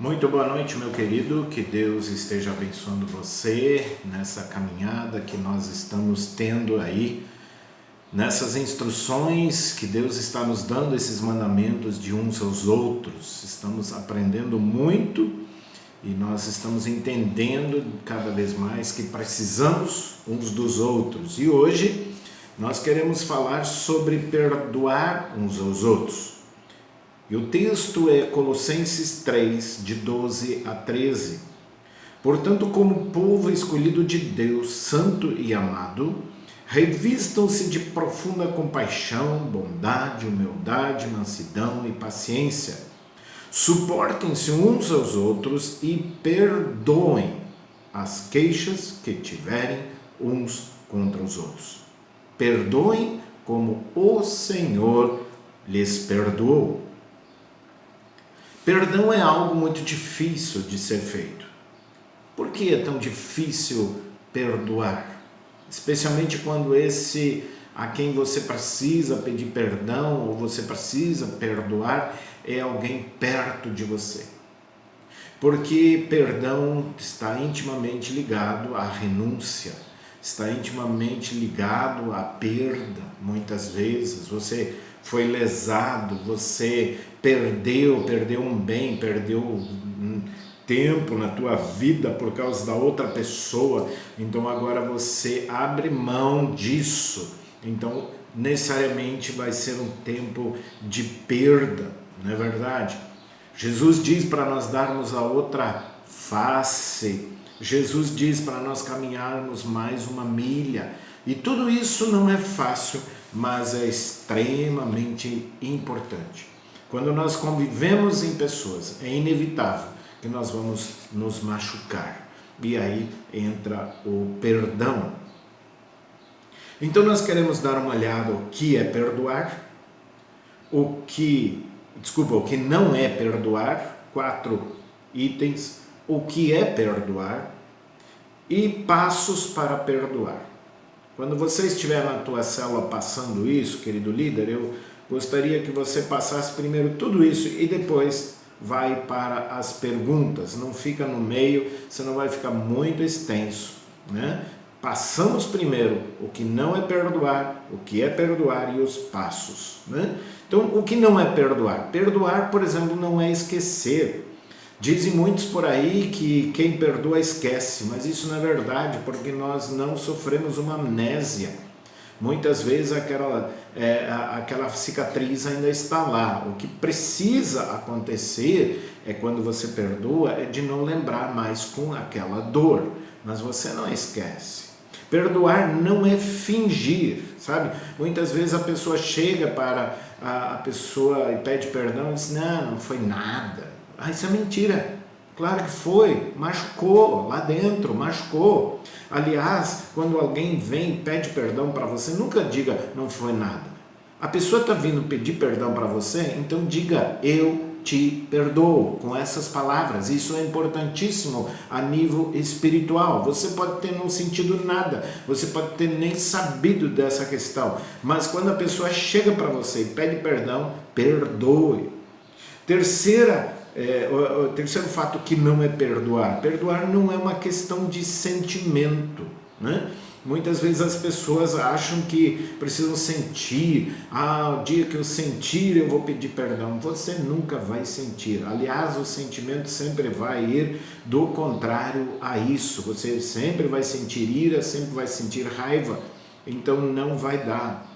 Muito boa noite, meu querido, que Deus esteja abençoando você nessa caminhada que nós estamos tendo aí, nessas instruções que Deus está nos dando, esses mandamentos de uns aos outros. Estamos aprendendo muito e nós estamos entendendo cada vez mais que precisamos uns dos outros. E hoje nós queremos falar sobre perdoar uns aos outros. E o texto é Colossenses 3, de 12 a 13. Portanto, como povo escolhido de Deus, santo e amado, revistam-se de profunda compaixão, bondade, humildade, mansidão e paciência. Suportem-se uns aos outros e perdoem as queixas que tiverem uns contra os outros. Perdoem como o Senhor lhes perdoou. Perdão é algo muito difícil de ser feito. Por que é tão difícil perdoar? Especialmente quando esse a quem você precisa pedir perdão ou você precisa perdoar é alguém perto de você. Porque perdão está intimamente ligado à renúncia, está intimamente ligado à perda. Muitas vezes você foi lesado, você perdeu um bem, perdeu um tempo na tua vida por causa da outra pessoa, então agora você abre mão disso, então necessariamente vai ser um tempo de perda, não é verdade? Jesus diz para nós darmos a outra face, Jesus diz para nós caminharmos mais uma milha, e tudo isso não é fácil, mas é extremamente importante. Quando nós convivemos em pessoas, é inevitável que nós vamos nos machucar. E aí entra o perdão. Então nós queremos dar uma olhada o que é perdoar, o que não é perdoar, 4 itens, o que é perdoar e passos para perdoar. Quando você estiver na tua célula passando isso, querido líder, eu gostaria que você passasse primeiro tudo isso e depois vai para as perguntas. Não fica no meio, senão vai ficar muito extenso, né? Passamos primeiro o que não é perdoar, o que é perdoar e os passos, né? Então, o que não é perdoar? Perdoar, por exemplo, não é esquecer. Dizem muitos por aí que quem perdoa esquece, mas isso não é verdade, porque nós não sofremos uma amnésia. Muitas vezes aquela cicatriz ainda está lá. O que precisa acontecer é quando você perdoa, é de não lembrar mais com aquela dor, mas você não esquece. Perdoar não é fingir, sabe? Muitas vezes a pessoa chega para a pessoa e pede perdão e diz, não foi nada. Isso é mentira. Claro que foi, machucou lá dentro, machucou. Aliás, quando alguém vem e pede perdão para você, nunca diga, não foi nada. A pessoa está vindo pedir perdão para você, então diga, eu te perdoo, com essas palavras. Isso é importantíssimo a nível espiritual. Você pode ter não sentido nada, você pode ter nem sabido dessa questão, mas quando a pessoa chega para você e pede perdão, perdoe. O terceiro fato que não é perdoar. Perdoar não é uma questão de sentimento, né? Muitas vezes as pessoas acham que precisam sentir. O dia que eu sentir eu vou pedir perdão. Você nunca vai sentir. Aliás, o sentimento sempre vai ir do contrário a isso. Você sempre vai sentir ira, sempre vai sentir raiva. Então não vai dar.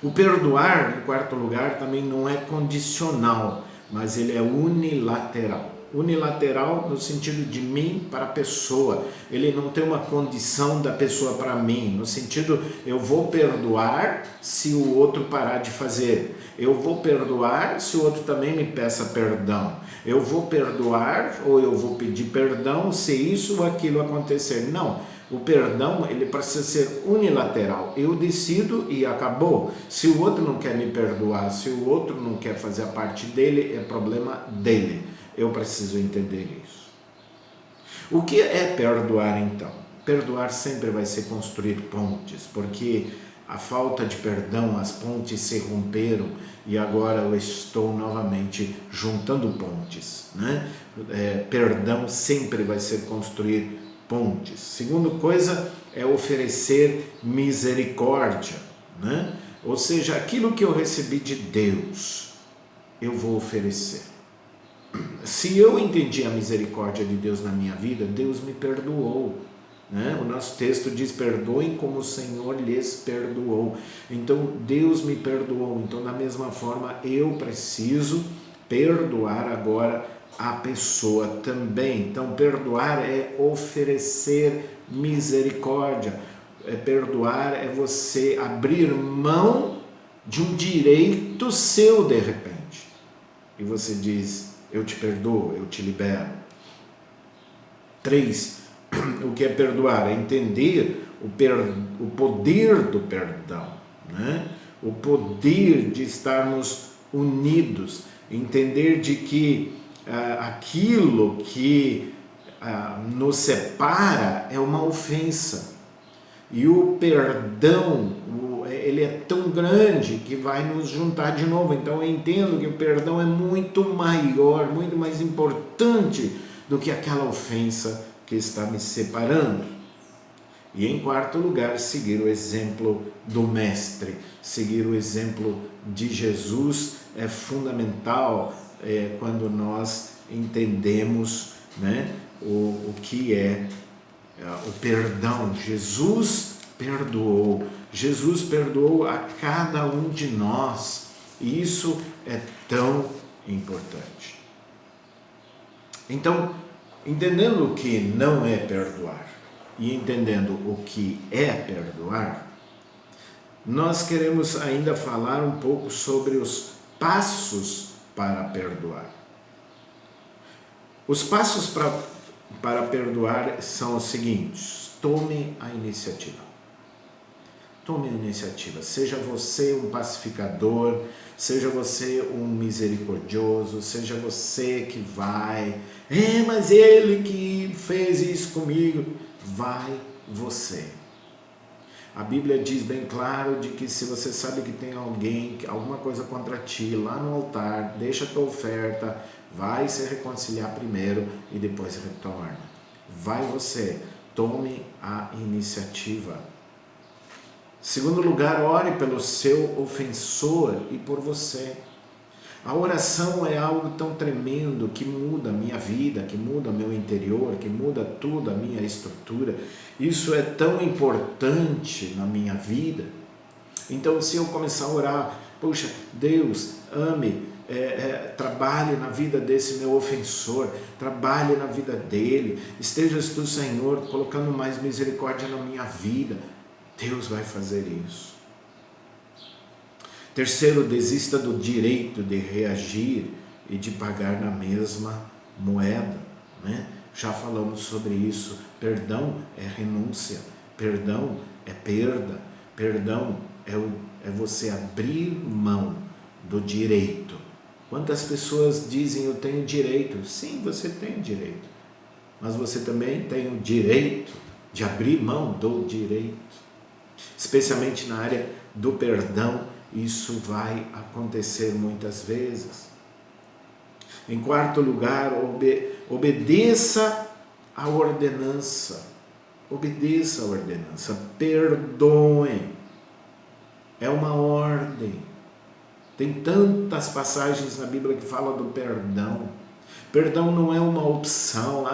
O perdoar, em quarto lugar, também não é condicional, mas ele é unilateral. Unilateral no sentido de mim para a pessoa. Ele não tem uma condição da pessoa para mim, no sentido, eu vou perdoar se o outro parar de fazer. Eu vou perdoar se o outro também me peça perdão. Eu vou perdoar ou eu vou pedir perdão se isso ou aquilo acontecer. Não. O perdão, ele precisa ser unilateral. Eu decido e acabou. Se o outro não quer me perdoar, se o outro não quer fazer a parte dele, é problema dele. Eu preciso entender isso. O que é perdoar, então? Perdoar sempre vai ser construir pontes, porque a falta de perdão, as pontes se romperam e agora eu estou novamente juntando pontes, né? Perdão sempre vai ser construir pontes. Segunda coisa é oferecer misericórdia, né? Ou seja, aquilo que eu recebi de Deus, eu vou oferecer. Se eu entendi a misericórdia de Deus na minha vida, Deus me perdoou, né? O nosso texto diz: perdoem como o Senhor lhes perdoou. Então Deus me perdoou, então da mesma forma eu preciso perdoar agora a pessoa também. Então perdoar é oferecer misericórdia, perdoar é você abrir mão de um direito seu de repente, e você diz: eu te perdoo, eu te libero. 3. O que é perdoar? É entender o poder do perdão, né? O poder de estarmos unidos, entender de que aquilo que nos separa é uma ofensa, e o perdão, ele é tão grande que vai nos juntar de novo. Então eu entendo que o perdão é muito maior, muito mais importante do que aquela ofensa que está me separando. E em quarto lugar, seguir o exemplo do Mestre, seguir o exemplo de Jesus é fundamental quando nós entendemos, né, o que é o perdão. Jesus perdoou a cada um de nós, e isso é tão importante. Então, entendendo o que não é perdoar e entendendo o que é perdoar, nós queremos ainda falar um pouco sobre os passos para perdoar. Os passos para perdoar são os seguintes: tome a iniciativa. Tome a iniciativa. Seja você um pacificador, seja você um misericordioso, seja você que vai, mas ele que fez isso comigo. Vai você. A Bíblia diz bem claro de que se você sabe que tem alguém, alguma coisa contra ti, lá no altar, deixa a tua oferta, vai se reconciliar primeiro e depois retorna. Vai você, tome a iniciativa. Segundo lugar, ore pelo seu ofensor e por você. A oração é algo tão tremendo que muda a minha vida, que muda o meu interior, que muda tudo, a minha estrutura. Isso é tão importante na minha vida. Então, se eu começar a orar, puxa, Deus, ame, trabalhe na vida desse meu ofensor, trabalhe na vida dele, estejas tu, Senhor, colocando mais misericórdia na minha vida, Deus vai fazer isso. Terceiro, desista do direito de reagir e de pagar na mesma moeda, né? Já falamos sobre isso. Perdão é renúncia, perdão é perda, perdão é você abrir mão do direito. Quantas pessoas dizem: eu tenho direito? Sim, você tem direito, mas você também tem o direito de abrir mão do direito. Especialmente na área do perdão, isso vai acontecer muitas vezes. Em quarto lugar, obedeça a ordenança. Obedeça a ordenança. Perdoem. É uma ordem. Tem tantas passagens na Bíblia que falam do perdão. Perdão não é uma opção,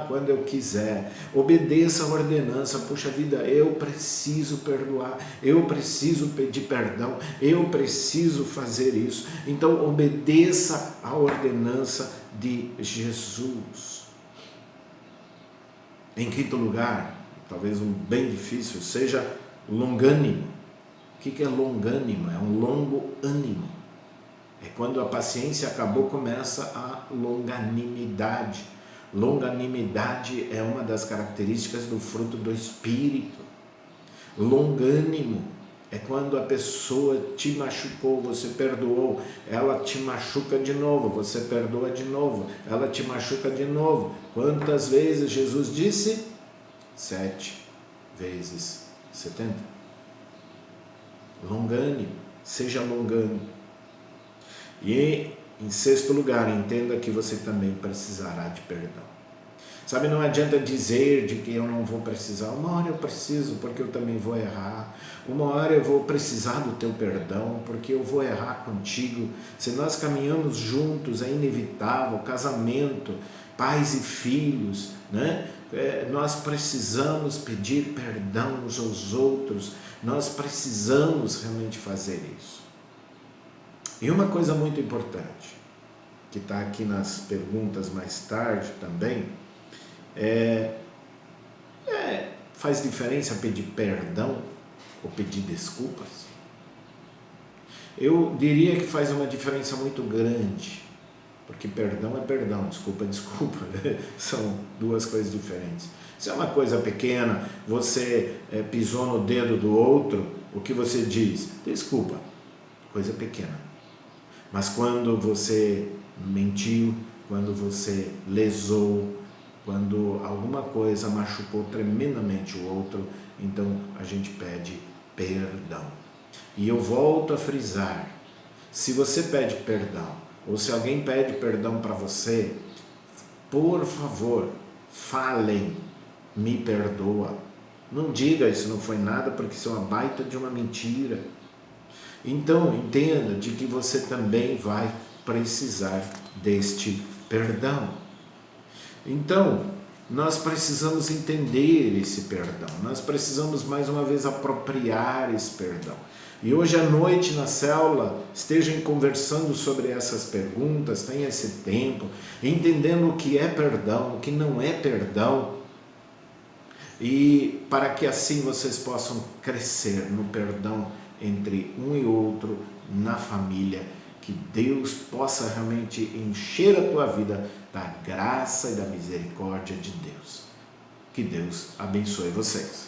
quando eu quiser. Obedeça a ordenança. Puxa vida, eu preciso perdoar, eu preciso pedir perdão, eu preciso fazer isso. Então obedeça a ordenança de Jesus. Em quinto lugar, talvez um bem difícil, seja longânimo. O que é longânimo? É um longo ânimo. É quando a paciência acabou, começa a longanimidade. Longanimidade é uma das características do fruto do Espírito. Longânimo é quando a pessoa te machucou, você perdoou, ela te machuca de novo, você perdoa de novo, ela te machuca de novo. Quantas vezes Jesus disse? 7 vezes 70. longânimo, seja longânimo. E, em sexto lugar, entenda que você também precisará de perdão. Sabe, não adianta dizer de que eu não vou precisar. Uma hora eu preciso, porque eu também vou errar. Uma hora eu vou precisar do teu perdão, porque eu vou errar contigo. Se nós caminhamos juntos, é inevitável, casamento, pais e filhos, né? Nós precisamos pedir perdão uns aos outros. Nós precisamos realmente fazer isso. E uma coisa muito importante, que está aqui nas perguntas mais tarde também, faz diferença pedir perdão ou pedir desculpas? Eu diria que faz uma diferença muito grande, porque perdão é perdão, desculpa é desculpa, são duas coisas diferentes. Se é uma coisa pequena, você pisou no dedo do outro, o que você diz? Desculpa, coisa pequena. Mas quando você mentiu, quando você lesou, quando alguma coisa machucou tremendamente o outro, então a gente pede perdão. E eu volto a frisar, se você pede perdão, ou se alguém pede perdão para você, por favor, falem, me perdoa. Não diga isso não foi nada, porque isso é uma baita de uma mentira. Então, entenda de que você também vai precisar deste perdão. Então, nós precisamos entender esse perdão, nós precisamos mais uma vez apropriar esse perdão. E hoje à noite na célula, estejam conversando sobre essas perguntas, tenha esse tempo, entendendo o que é perdão, o que não é perdão, e para que assim vocês possam crescer no perdão entre um e outro, na família, que Deus possa realmente encher a tua vida da graça e da misericórdia de Deus. Que Deus abençoe vocês.